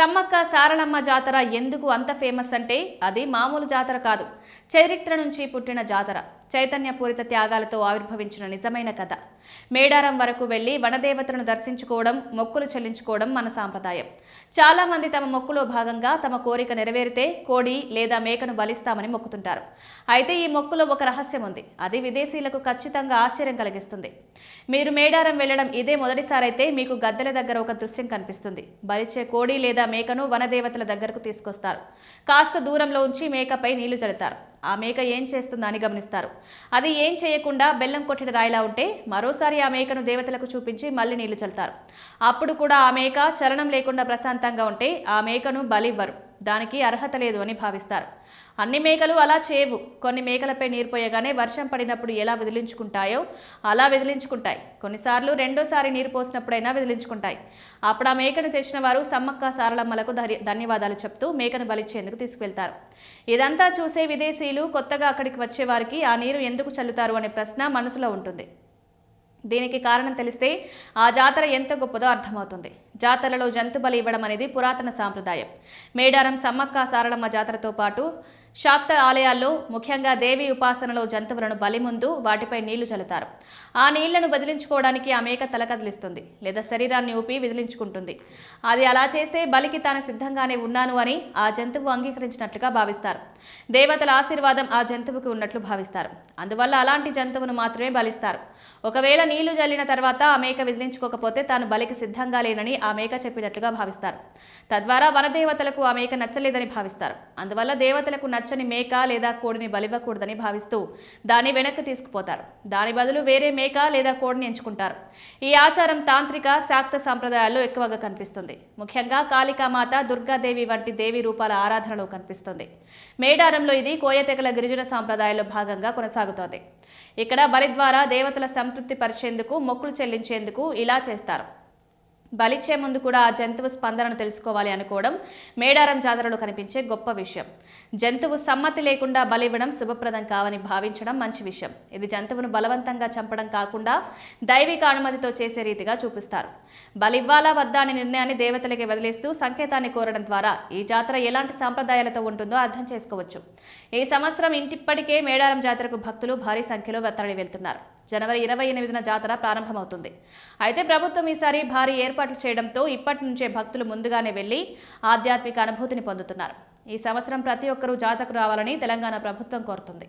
సమ్మక్క సారలమ్మ జాతర ఎందుకు అంత ఫేమస్ అంటే అది మామూలు జాతర కాదు. చరిత్ర నుంచి పుట్టిన జాతర. చైతన్యపూరిత త్యాగాలతో ఆవిర్భవించిన నిజమైన కథ. మేడారం వరకు వెళ్లి వనదేవతలను దర్శించుకోవడం, మొక్కులు చెల్లించుకోవడం మన సాంప్రదాయం. చాలా మంది తమ మొక్కులో భాగంగా తమ కోరిక నెరవేరితే కోడి లేదా మేకను బలిస్తామని మొక్కుతుంటారు. అయితే ఈ మొక్కులో ఒక రహస్యం ఉంది. అది విదేశీయులకు ఖచ్చితంగా ఆశ్చర్యం కలిగిస్తుంది. మీరు మేడారం వెళ్లడం ఇదే మొదటిసారైతే మీకు గద్దెల దగ్గర ఒక దృశ్యం కనిపిస్తుంది. బలిచే కోడి లేదా మేకను వనదేవతల దగ్గరకు తీసుకొస్తారు. కాస్త దూరంలో ఉంచి మేకపై నీళ్లు చల్లుతారు. ఆ మేక ఏం చేస్తుందా అని గమనిస్తారు. అది ఏం చేయకుండా బెల్లం కొట్టిన రాయిలా ఉంటే మరోసారి ఆ మేకను దేవతలకు చూపించి మళ్లీ నీళ్లు చల్లుతారు. అప్పుడు కూడా ఆ మేక చలనం లేకుండా ప్రశాంతంగా ఉంటే ఆ మేకను బలివ్వరు. దానికి అర్హత లేదు అని భావిస్తారు. అన్ని మేకలు అలా చేయవు. కొన్ని మేకలపై నీరు పోయగానే వర్షం పడినప్పుడు ఎలా విదిలించుకుంటాయో అలా విదిలించుకుంటాయి. కొన్నిసార్లు రెండోసారి నీరు పోసినప్పుడైనా విదిలించుకుంటాయి. అప్పుడు ఆ మేకను తెచ్చిన వారు సమ్మక్క సారలమ్మలకు ధన్యవాదాలు చెప్తూ మేకను బలిచ్చేందుకు తీసుకువెళ్తారు. ఇదంతా చూసే విదేశీయులు కొత్తగా అక్కడికి వచ్చే వారికి ఆ నీరు ఎందుకు చల్లుతారు అనే ప్రశ్న మనసులో ఉంటుంది. దీనికి కారణం తెలిస్తే ఆ జాతర ఎంత గొప్పదో అర్థమవుతుంది. జాతరలో జంతు బలి ఇవ్వడం అనేది పురాతన సాంప్రదాయం. మేడారం సమ్మక్క సారలమ్మ జాతరతో పాటు శాక్త ఆలయాల్లో ముఖ్యంగా దేవి ఉపాసనలో జంతువులను బలి ముందు వాటిపై నీళ్లు చల్లుతారు. ఆ నీళ్లను బదిలించుకోవడానికి ఆ మేక తల కదిలిస్తుంది లేదా శరీరాన్ని ఊపి విదిలించుకుంటుంది. అది అలా చేస్తే బలికి తాను సిద్ధంగానే ఉన్నాను అని ఆ జంతువు అంగీకరించినట్లుగా భావిస్తారు. దేవతల ఆశీర్వాదం ఆ జంతువుకి ఉన్నట్లు భావిస్తారు. అందువల్ల అలాంటి జంతువును మాత్రమే బలిస్తారు. ఒకవేళ నీళ్లు జల్లిన తర్వాత ఆ మేక విదిలించుకోకపోతే తాను బలికి సిద్ధంగా లేనని ఆ మేక చెప్పినట్లుగా భావిస్తారు. తద్వారా వనదేవతలకు ఆ మేక నచ్చలేదని భావిస్తారు. అందువల్ల దేవతలకు నచ్చని మేక లేదా కోడిని బలివ్వకూడదని భావిస్తూ దాన్ని వెనక్కి తీసుకుపోతారు. దాని బదులు వేరే మేక లేదా కోడిని ఎంచుకుంటారు. ఈ ఆచారం తాంత్రిక శాక్త సంప్రదాయాల్లో ఎక్కువగా కనిపిస్తుంది. ముఖ్యంగా కాళికామాత, దుర్గాదేవి వంటి దేవి రూపాల ఆరాధనలో కనిపిస్తుంది. మేడారంలో ఇది కోయతెగల గిరిజన సాంప్రదాయాల్లో భాగంగా కొనసాగుతోంది. ఇక్కడ బలి ద్వారా దేవతల సంతృప్తి పరిచేందుకు, మొక్కులు చెల్లించేందుకు ఇలా చేస్తారు. బలిచ్చే ముందు కూడా ఆ జంతువు స్పందనను తెలుసుకోవాలి అనుకోవడం మేడారం జాతరలో కనిపించే గొప్ప విషయం. జంతువు సమ్మతి లేకుండా బలివ్వడం శుభప్రదం కావని భావించడం మంచి విషయం. ఇది జంతువును బలవంతంగా చంపడం కాకుండా దైవిక అనుమతితో చేసే రీతిగా చూపిస్తారు. బలివ్వాలా వద్దా అనే నిర్ణయాన్ని దేవతలకి వదిలేస్తూ సంకేతాన్ని కోరడం ద్వారా ఈ జాతర ఎలాంటి సాంప్రదాయాలతో ఉంటుందో అర్థం చేసుకోవచ్చు. ఈ సంవత్సరం ఇప్పటికే మేడారం జాతరకు భక్తులు భారీ సంఖ్యలో తరలి వెళ్తున్నారు. జనవరి 28న జాతర ప్రారంభమవుతుంది. అయితే ప్రభుత్వం ఈసారి భారీ ఏర్పాట్లు చేయడంతో ఇప్పటి నుంచే భక్తులు ముందుగానే వెళ్లి ఆధ్యాత్మిక అనుభూతిని పొందుతున్నారు. ఈ సంవత్సరం ప్రతి ఒక్కరూ జాతరకు రావాలని తెలంగాణ ప్రభుత్వం కోరుతుంది.